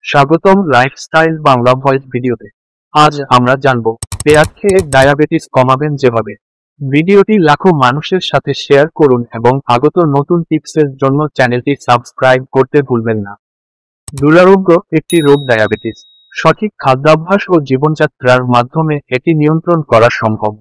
স্বাগতম lifestyle Bangla voice ভিডিওতে। আজ আমরা জানব পেঁয়াজ খেয়ে ডায়াবেটিস কমাবেন যেভাবে। ভিডিওটি লাখো মানুষের সাথে শেয়ার করুন এবং আগত নতুন টিপসের জন্য চ্যানেলটি সাবস্ক্রাইব করতে ভুলবেন না। দুরারোগ্য একটি রোগ ডায়াবেটিস। সঠিক খাদ্যাভ্যাস ও জীবনযাত্রার মাধ্যমে এটি নিয়ন্ত্রণ করা সম্ভব।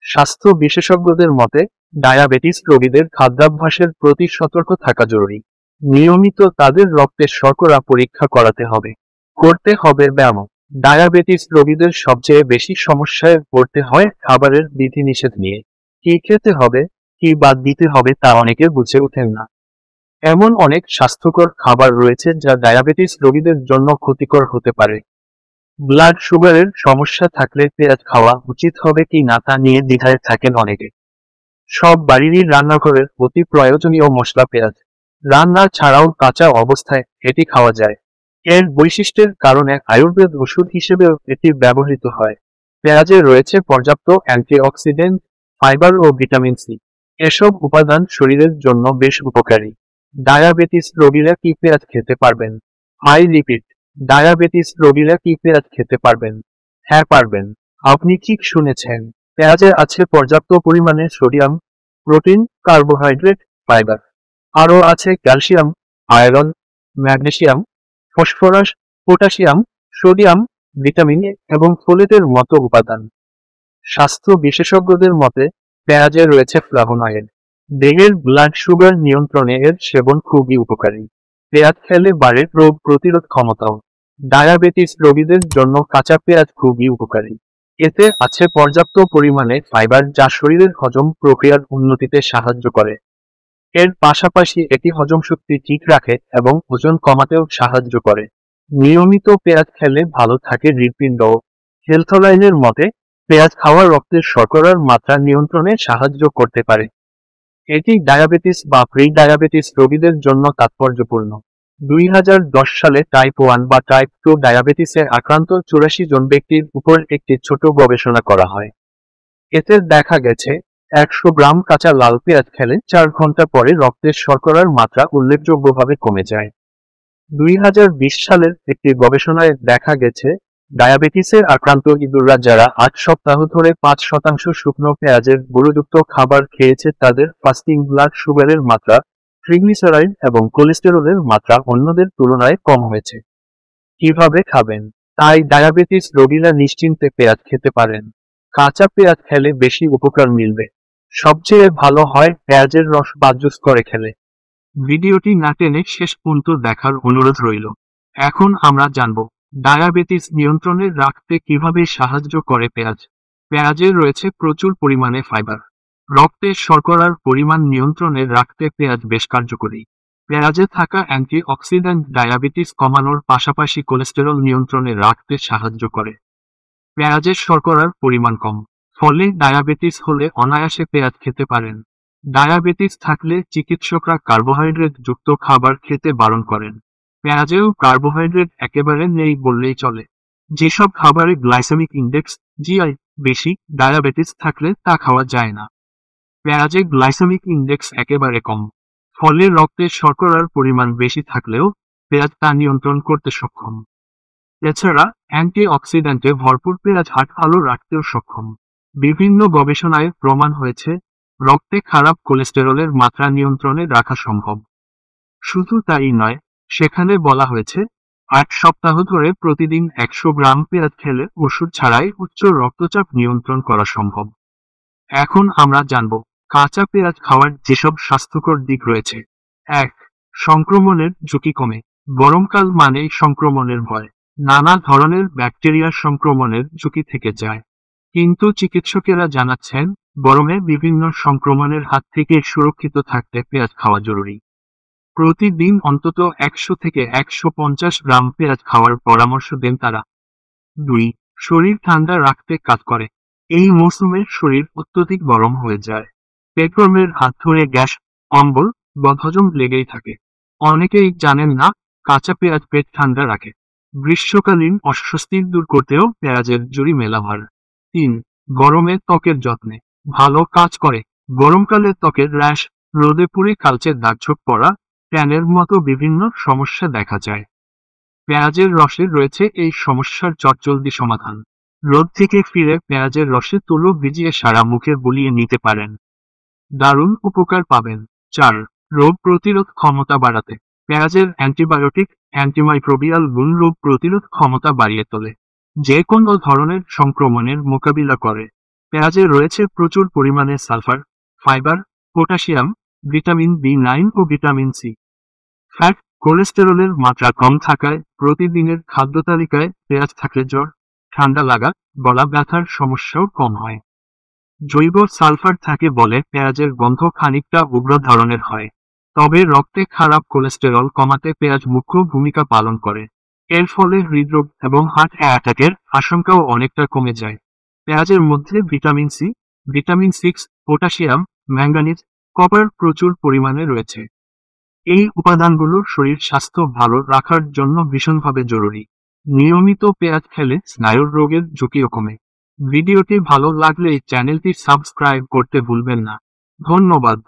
স্বাস্থ্য বিশেষজ্ঞদের মতে ডায়াবেটিস রোগীদের খাদ্যাভ্যাসের প্রতি সতর্ক থাকা জরুরি। নিয়মিত তাদের রক্তের শর্করা পরীক্ষা করাতে হবে। করতে হবে ব্যায়াম। ডায়াবেটিস রোগীদের সবচেয়ে বেশি সমস্যায় পড়তে হয় খাবারের বিধিনিষেধ নিয়ে। কি খেতে হবে, কি বাদ দিতে হবে তা অনেকে বুঝে ওঠেন না। এমন অনেক স্বাস্থ্যকর খাবার রয়েছে যা ডায়াবেটিস রোগীদের জন্য ক্ষতিকর হতে পারে। ব্লাড সুগারের সমস্যা থাকলে পেঁয়াজ খাওয়া উচিত হবে কি না তা নিয়ে দ্বিধায় থাকেন অনেকে। সব বাড়িরই রান্নাঘরের অতি প্রয়োজনীয় মশলা পেঁয়াজ। রান্না ছাড়াও কাঁচা অবস্থায় এটি খাওয়া যায়। এর বৈশিষ্ট্যের কারণে আয়ুর্বেদ ওষুধ হিসেবেও এটি ব্যবহৃত হয়। পেঁয়াজে রয়েছে পর্যাপ্ত অ্যান্টিঅক্সিডেন্ট, ফাইবার ও ভিটামিন সি। এসব উপাদান শরীরের জন্য বেশ উপকারী। ডায়াবেটিস রোগীরা কি পেঁয়াজ খেতে পারবেন? আই রিপিট, ডায়াবেটিস রোগীরা কি পেঁয়াজ খেতে পারবেন? হ্যাঁ পারবেন। আপনি ঠিক শুনেছেন। পেঁয়াজে আছে পর্যাপ্ত পরিমাণে সোডিয়াম, প্রোটিন, কার্বোহাইড্রেট, ফাইবার। আরও আছে calcium, iron, magnesium, phosphorus, potassium, sodium, vitamin A এবং ফোলেটের মতো উপাদান। স্বাস্থ্য বিশেষজ্ঞদের মতে পেঁয়াজে রয়েছে ফ্লাভোনয়েড। দেহের ব্লাড সুগার নিয়ন্ত্রণে এর সেবন খুবই উপকারী। পেঁয়াজ খেলে বাড়ে রোগ প্রতিরোধ ক্ষমতাও। ডায়াবেটিস রোগীদের জন্য কাঁচা পেঁয়াজ খুবই উপকারী। এতে আছে পর্যাপ্ত পরিমাণে ফাইবার যা শরীরের হজম প্রক্রিয়ার উন্নতিতে সাহায্য করে। এর পাশাপাশি এটি হজম শক্তি ঠিক রাখে এবং ওজন কমাতেও সাহায্য করে। নিয়মিত পেঁয়াজ খেলে ভালো থাকে হৃৎপিণ্ডও। হেলথলাইনের মতে পেঁয়াজ খাওয়া রক্তের শর্করার মাত্রা নিয়ন্ত্রণে সাহায্য করতে পারে। এটি ডায়াবেটিস বা প্রি ডায়াবেটিস রোগীদের জন্য তাৎপর্যপূর্ণ। 2010 সালে টাইপ 1 বা টাইপ 2 ডায়াবেটিসে আক্রান্ত 84 জন ব্যক্তির উপর একটি ছোট গবেষণা করা হয়। এতে দেখা গেছে 100 গ্রাম কাঁচা লাল পেঁয়াজ খেলে 4 ঘন্টা পরে রক্তের শর্করার মাত্রা উল্লেখযোগ্যভাবে কমে যায়। 2020 সালের একটি গবেষণায় দেখা গেছে ডায়াবেটিসের আক্রান্ত ইঁদুররা যারা 8 সপ্তাহ ধরে 5% শুকনো পেঁয়াজের গুঁড়োযুক্ত খাবার খেয়েছে তাদের ফাস্টিং ব্লাড সুগারের মাত্রা, ট্রিগ্লিসারাইড এবং কোলেস্টেরলের মাত্রা অন্যদের তুলনায় কম হয়েছে। কিভাবে খাবেন? তাই ডায়াবেটিস রোগীরা নিশ্চিন্তে পেঁয়াজ খেতে পারেন। কাঁচা পেঁয়াজ খেলে বেশি উপকার মিলবে। সবচেয়ে ভালো হয় পেঁয়াজের রস বা জুস করে খেলে। ভিডিওটি না টেনে শেষ পর্যন্ত দেখার অনুরোধ রইল। এখন আমরা জানব ডায়াবেটিস নিয়ন্ত্রণে রাখতে কিভাবে সাহায্য করে পেঁয়াজ। পেঁয়াজে রয়েছে প্রচুর পরিমাণে ফাইবার। রক্তে শর্করার পরিমাণ নিয়ন্ত্রণে রাখতে পেঁয়াজ বেশ কার্যকরী। পেঁয়াজে থাকা অ্যান্টিঅক্সিডেন্ট ডায়াবেটিস কমানোর পাশাপাশি কোলেস্টেরল নিয়ন্ত্রণে রাখতে সাহায্য করে। পেঁয়াজের শর্করার পরিমাণ কম, ফলে ডায়াবেটিস হলে অনায়াসে পেঁয়াজ খেতে পারেন। ডায়াবেটিস থাকলে চিকিৎসকরা কার্বোহাইড্রেট যুক্ত খাবার খেতে বারণ করেন। পেঁয়াজেও কার্বোহাইড্রেট একেবারে নেই বললেই চলে। যেসব খাবারে গ্লাইসেমিক ইন্ডেক্স জিআই বেশি, ডায়াবেটিস থাকলে তা খাওয়া যায় না। পেঁয়াজে গ্লাইসেমিক ইন্ডেক্স একেবারে কম, ফলে রক্তে শর্করার পরিমাণ বেশি থাকলেও পেঁয়াজ তা নিয়ন্ত্রণ করতে সক্ষম। এছাড়া অ্যান্টিঅক্সিডেন্টে ভরপুর পেঁয়াজ হার্ট ভালো রাখতেও সক্ষম। বিভিন্ন গবেষণায় প্রমাণ হয়েছে রক্তে খারাপ কোলেস্টেরলের মাত্রা নিয়ন্ত্রণে রাখা সম্ভব। শুধু তাই নয়, সেখানে বলা হয়েছে 8 সপ্তাহ ধরে প্রতিদিন 100 গ্রাম পেঁয়াজ খেলে ওষুধ ছাড়াই উচ্চ রক্তচাপ নিয়ন্ত্রণ করা সম্ভব। এখন আমরা জানব কাঁচা পেঁয়াজ খাওয়ার যেসব স্বাস্থ্যকর দিক রয়েছে। 1. সংক্রমণের ঝুঁকি কমে। গরমকাল মানেই সংক্রমণের ভয়। নানা ধরনের ব্যাকটেরিয়া সংক্রমণের ঝুঁকি থেকে যায়। কিন্তু চিকিৎসকেরা জানাচ্ছেন গরমে বিভিন্ন সংক্রমণের হাত থেকে সুরক্ষিত থাকতে পেঁয়াজ খাওয়া জরুরি। প্রতিদিন অন্তত 100 থেকে 150 গ্রাম পেঁয়াজ খাওয়ার পরামর্শ দেন তারা। 2. শরীর ঠান্ডা রাখতে কাজ করে। এই মৌসুমে শরীর অত্যধিক গরম হয়ে যায়। পেটগরমের হাত ধরে গ্যাস, অম্বল, বদহজম লেগেই থাকে। অনেকেই জানেন না কাঁচা পেঁয়াজ পেট ঠান্ডা রাখে। গ্রীষ্মকালীন অস্বস্তি দূর করতেও পেঁয়াজের জুড়ি মেলা ভার। 3. গরমে ত্বকের যত্নে ভালো কাজ করে। গরমকালে ত্বকের র্যাশ, রোদে পুড়ে কালচে দাগছোপ পড়া, ট্যানের মতো বিভিন্ন সমস্যা দেখা যায়। পেঁয়াজের রসে রয়েছে এই সমস্যার চটজলদি সমাধান। রোদ থেকে ফিরে পেঁয়াজের রসে তুলো ভিজিয়ে সারা মুখে বুলিয়ে নিতে পারেন। দারুণ উপকার পাবেন। 4. রোগ প্রতিরোধ ক্ষমতা বাড়াতে পেঁয়াজের অ্যান্টিবায়োটিক অ্যান্টিমাইক্রোবিয়াল গুণ রোগ প্রতিরোধ ক্ষমতা বাড়িয়ে তোলে, যে কোনো ধরনের সংক্রমণের মোকাবিলা করে। পেঁয়াজে রয়েছে প্রচুর পরিমাণে সালফার, ফাইবার, পটাশিয়াম, ভিটামিন বি9 ও ভিটামিন সি। ফ্যাট, কোলেস্টেরলের মাত্রা কম থাকায় প্রতিদিনের খাদ্যতালিকায় পেঁয়াজ থাকলে জ্বর, ঠান্ডা লাগা, গলা ব্যথার সমস্যাও কম হয়। জৈব সালফার থাকে বলে পেঁয়াজের গন্ধ খানিকটা উগ্র ধরনের হয়। তবে রক্তে খারাপ কোলেস্টেরল কমাতে পেঁয়াজ মুখ্য ভূমিকা পালন করে। এর ফলে হৃদরোগ এবং হার্ট অ্যাটাকের আশঙ্কাও অনেকটা কমে যায়। পেঁয়াজের মধ্যে vitamin C, vitamin 6, potassium, manganese, copper প্রচুর পরিমাণে রয়েছে। এই উপাদানগুলো শরীর স্বাস্থ্য ভালো রাখার জন্য ভীষণভাবে জরুরি। নিয়মিত পেঁয়াজ খেলে স্নায়ুর রোগের ঝুঁকিও কমে। ভিডিওটি ভালো লাগলে চ্যানেলটি সাবস্ক্রাইব করতে ভুলবেন না। ধন্যবাদ।